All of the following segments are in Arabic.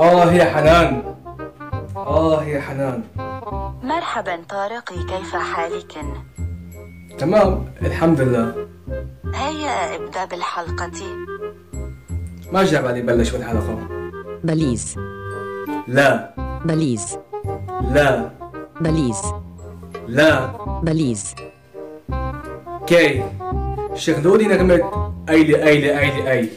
يا حنان. يا حنان. مرحبا طارقي، كيف حالك؟ تمام الحمد لله. هيا ابدأ بالحلقة. ما جاب علي بلش بالحلقة. بليز. لا. بليز. لا. بليز. لا. بليز. كي شغلولي نغمة أيلي أيلي أيلي أي.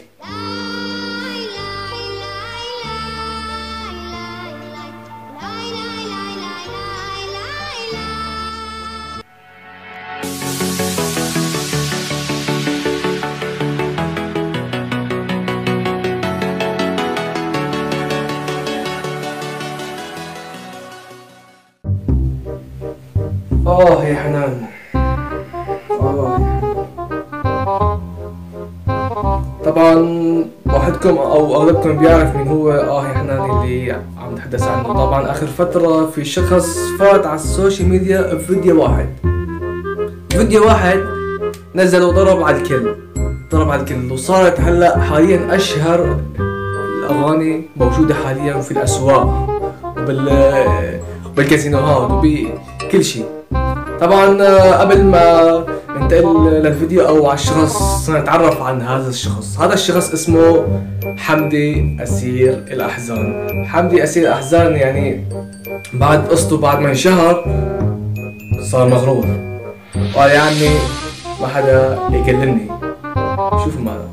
يا حنان. طبعا واحدكم او اغلبكم بيعرف مين هو يا حنان اللي عم نتحدث عنه. طبعا اخر فترة في شخص فات على السوشيال ميديا بفيديو واحد نزل وضرب على الكل وصارت هلا حاليا اشهر الاغاني موجودة حاليا في الاسواق وبالكازينوهات وبكل شيء. طبعا قبل ما ننتقل للفيديو او على الشخص نتعرف عن هذا الشخص. هذا الشخص اسمه حمدي أسير الأحزان. حمدي أسير الأحزان يعني بعد قصته بعد ما انشهر صار مغرور وقال يا عمي ما حدا يكلمني. شوفوا معنا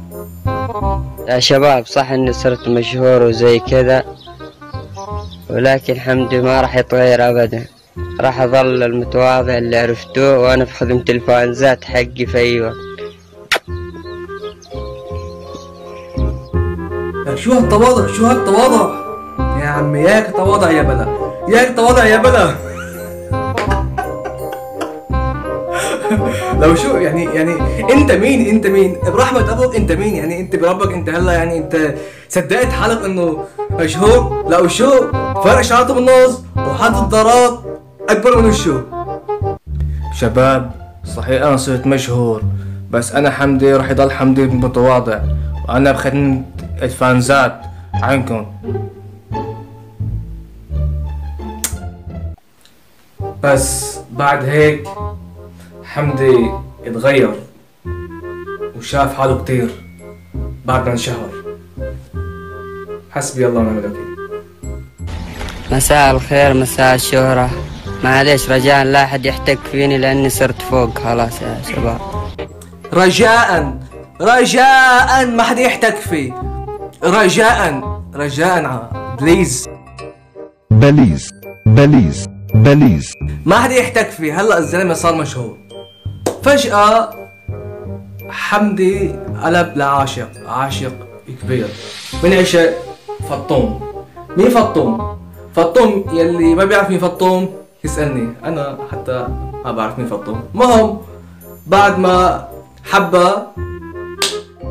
يا شباب. صح اني صرت مشهور وزي كذا، ولكن حمدي ما راح يتغير ابدا. راح اظل المتواضع اللي عرفتوه وانا في خدمة الفانزات حقي في اي وقت. شو هالتواضع يا عمي. ياك تواضع يا بلا لو شو يعني انت مين برحمة ابوك؟ انت مين يعني؟ انت بربك انت هلا يعني انت صدقت حالك انه مشهور؟ لا وشو فرق شعرته بالنص وحاطط ضرات اكبر من وشو. شباب صحيح انا صرت مشهور، بس انا حمدي رح يضل حمدي متواضع وانا بخدمة الفانزات عنكم. بس بعد هيك حمدي اتغير وشاف حاله كتير بعد ما انشهر. حسبي الله ونعم الوكيل. مساء الخير، مساء الشهرة. معليش رجاء لا أحد يحتك فيني لأني صرت فوق خلاص يا شباب. رجاء ما حد يحتك فيه. رجاء بليز. بليز ما حد يحتك فيه. هلا الزلمة صار مشهور فجأة حمدي قلب عاشق كبير من عشق فطوم. مين فطوم يلي ما بيعرف مين فطوم يسألني، أنا حتى ما بعرف مين فطوم. مهم بعد ما حبها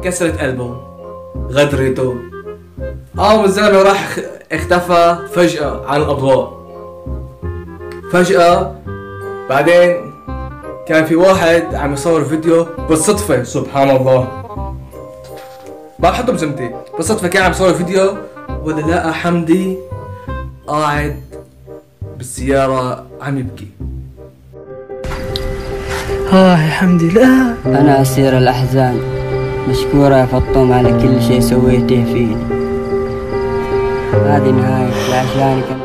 كسرت قلبه غدرته الزلمة راح اختفى فجأة عن الأضواء. فجأة بعدين كان في واحد عم يصور فيديو بالصدفة. سبحان الله ما بحطه بزمتي. بالصدفة كان عم يصور فيديو ولا لقى حمدي قاعد بالسيارة عم يبكي. يا حمدي لا. أنا أسير الأحزان، مشكورة يا فطوم على كل شيء سويته فيني. هذه نهاية عشانك.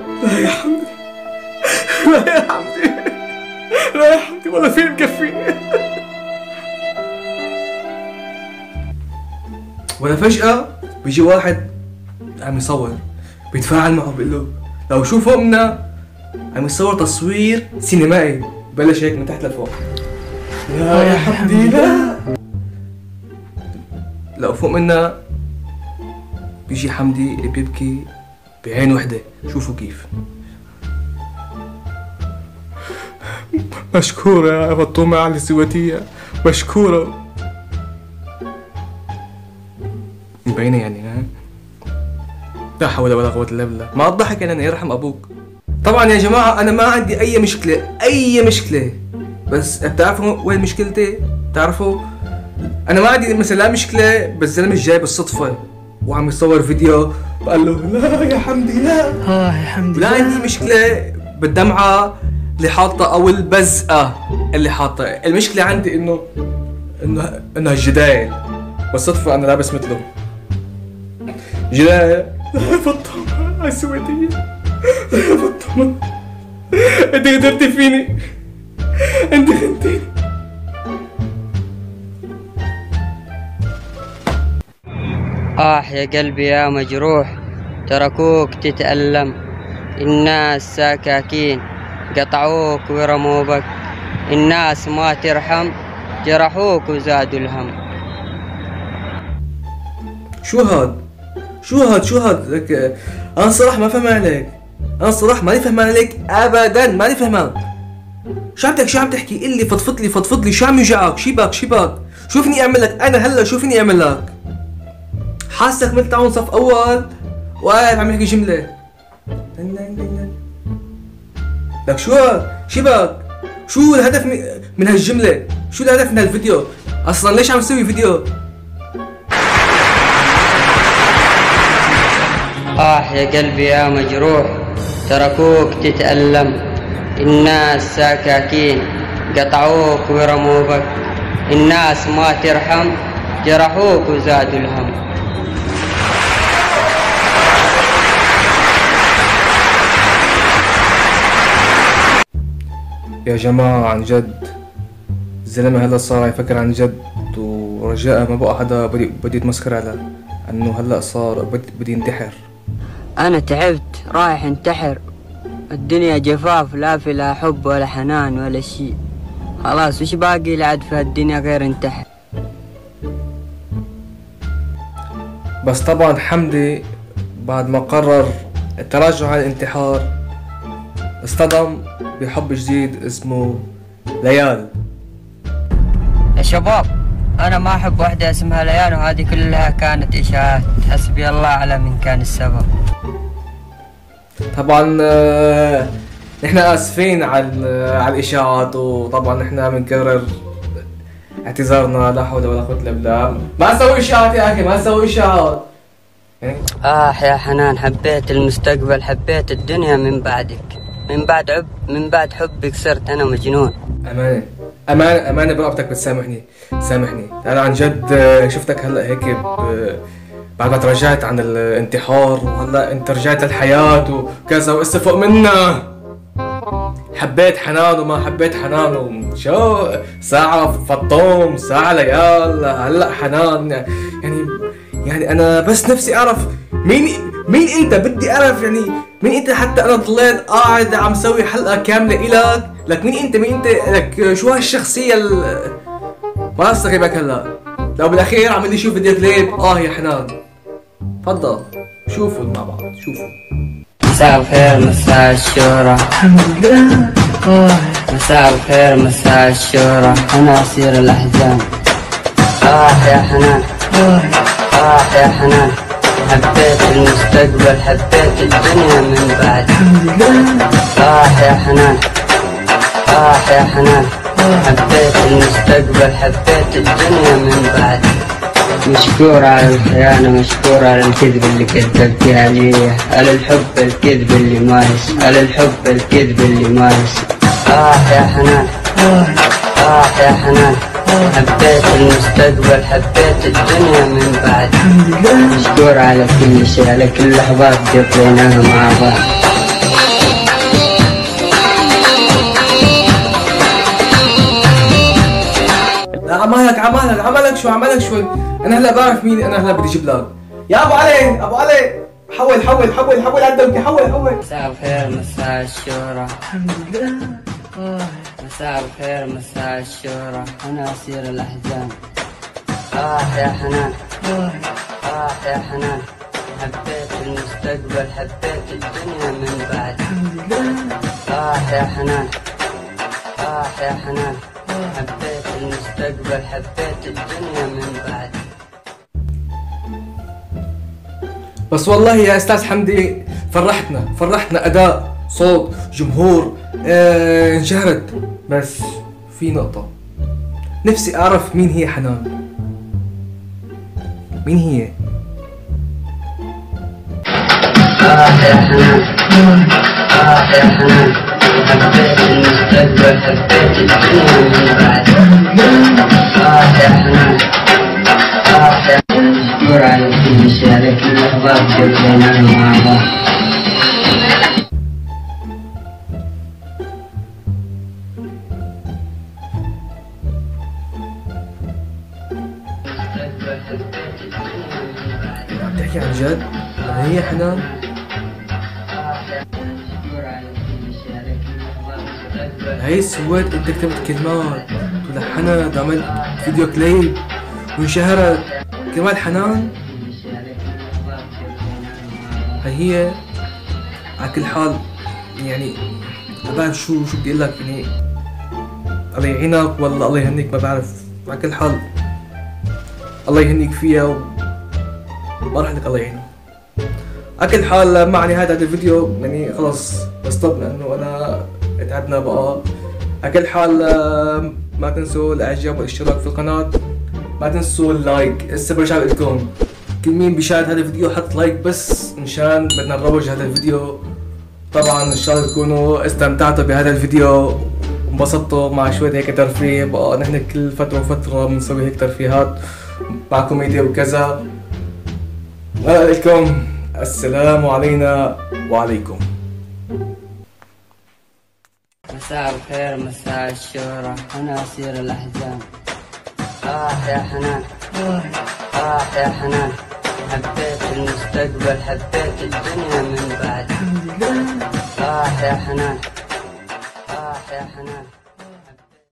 لا يا حمدي ولا فيلم مكفيني. ولا فجأة بيجي واحد عم يصور بيتفاعل معه بيقول له لو شو فوق منا عم يصور تصوير سينمائي. بلش هيك من تحت لفوق. لا يا حمدي لا. لو فوق منا بيجي حمدي اللي بيبكي بعين وحدة. شوفوا كيف. مشكورة يا فطومة على اللي سويتيه، مشكورة. مبينة يعني ها؟ لا حول ولا قوة الا بالله. ما اضحك انا يرحم ابوك. طبعا يا جماعة انا ما عندي اي مشكلة بس بتعرفوا وين مشكلتي؟ بتعرفوا انا ما عندي مثلا لا مشكلة بس الزلمة جاي بالصدفة وعم يصور فيديو وقال له لا يا حمدي لا. يا حمدي لا عندي مشكلة بالدمعة اللي حاطة او البزقة اللي حاطة. المشكلة عندي انه الجدال. بالصدفة انا لابس مثله جدال. فطومة على السويدية. فطومة انت قدرتي فيني، انت خنتيني. يا قلبي يا مجروح، تركوك تتألم، الناس ساكاكين قطعوك ورموا بك، الناس ما ترحم جرحوك وزادوا الهم. شو هاد لك؟ انا صراحة ما فهم عليك، انا صراحة ماني فهمان عليك ابدا، ماني فهمان. شو عم تحكي؟ قل لي فضفض لي شو عم يوجعك؟ شيبك شوفني اعمل لك انا هلا، شوفني اعمل لك. حاسك مثل تعاون صف اول وقاعد عم يحكي جملة. لك شيبك شو الهدف من هالجملة؟ شو الهدف من هالفيديو؟ اصلا ليش عم تسوي فيديو؟ يا قلبي يا مجروح، تركوك تتألم، الناس ساكاكين قطعوك ورموا بك، الناس ما ترحم جرحوك وزادوا الهم. يا جماعة عن جد الزلمة هلا صار يفكر عن جد، ورجاء ما بقى حدا بدي يتمسخر عليه، انه هلا صار بدي ينتحر. انا تعبت رايح انتحر، الدنيا جفاف، لا في لا حب ولا حنان ولا شيء، خلاص وش باقي لعد في الدنيا غير انتحر. بس طبعا حمدي بعد ما قرر التراجع عن الانتحار اصطدم بحب جديد اسمه ليال. يا شباب انا ما احب وحده اسمها ليال، وهذه كلها كانت اشاعات، حسبي الله على من كان السبب. طبعا نحن اسفين على الاشاعات، وطبعا نحن بنكرر اعتذارنا، لا حول ولا قوة الا بالله. ما نسوي اشاعات يا اخي، ما نسوي اشاعات يعني. يا حنان، حبيت المستقبل، حبيت الدنيا من بعدك، من بعد حبك صرت انا مجنون. امانه برقبتك بتسامحني، سامحني. انا عن جد شفتك هلا هيك بعد ما تراجعت عن الانتحار، وهلا انت رجعت للحياة وكذا وقصة فوق منا. حبيت حنان وما حبيت حنان، شو ساعة فطوم ساعة ليال، هلا حنان. يعني انا بس نفسي اعرف مين انت، بدي اعرف يعني مين انت، حتى انا ضليت قاعد عم سوي حلقة كاملة لك مين انت لك شو هالشخصية ما استغربك هلا. لو بالاخير عم بدي اشوف فيديو كليب يا حنان، تفضل شوفوا مع بعض، شوفوا. مساء الخير مساء الشهرة، الحمد لله. مساء الخير مساء الشهرة، أنا أسير الأحزان. يا حنان، يا حنان، حبيت المستقبل، حبيت الدنيا من بعد. الحمد لله. يا حنان، يا حنان، حبيت المستقبل، حبيت الدنيا من بعد. مشكور على الخيانة، مشكور على الكذب اللي كذبتي علي، على الحب الكذب اللي مايس، على الحب الكذب اللي مايس. يا حنان، يا حنان، حبيت المستقبل، حبيت الدنيا من بعد. مشكور على كل شيء، على كل لحظات قضيناها مع بعض. عملك شوي. انا هلا بعرف مين، انا هلا بدي اجيب لك يا ابو علي. حول عندك، حول. مساء الخير مساء الشهرة، الحمد لله. مساء الخير مساء الشهرة، أنا أسير الأحزان. يا حنان، يا حنان، حبيت المستقبل، حبيت الدنيا من بعد. الحمد لله. يا حنان، يا حنان، حبيت المستقبل، حبيت الدنيا من بعد. بس والله يا استاذ حمدي فرحتنا اداء، صوت، جمهور، انشهرت. بس في نقطة نفسي اعرف مين هي حنان، مين هي؟ يا حنان يا حنان حبيت المستقبل حبيت الدنيا من بعد يا حنان يا مشكور على كل شيء على كل الأخبار جبنا مع بعض. عم تحكي عن جد؟ هي حنان؟ هي سويت انت كتبت كلمات ولحنت وعملت فيديو كليب وانشهرت كلمات حنان؟ هي على كل حال يعني ما بعرف شو بدي اقول لك يعني الله يعينك والله الله يهنيك ما بعرف على كل حال الله يهنيك فيها ما راح لك الله يعينك. على كل حال مع نهاية هذا الفيديو يعني خلص استوب لانه انا تعبنا بقى. على كل حال ما تنسوا الاعجاب والاشتراك في القناة، ما تنسوا اللايك. هسه برجع لكم كل مين بيشاهد هذا الفيديو حط لايك بس مشان بدنا نروج هذا الفيديو. طبعا ان شاء الله تكونوا استمتعتوا بهذا الفيديو وانبسطتوا مع شوية هيك ترفيه. بقى نحن كل فترة وفترة بنسوي هيك ترفيهات مع كوميديا وكذا. لكم السلام علينا وعليكم. مساء الخير مساء الشهرة أنا أسير الأحزان. يا حنان يا حنان حبيت المستقبل حبيت الدنيا من بعد. يا حنان يا حنان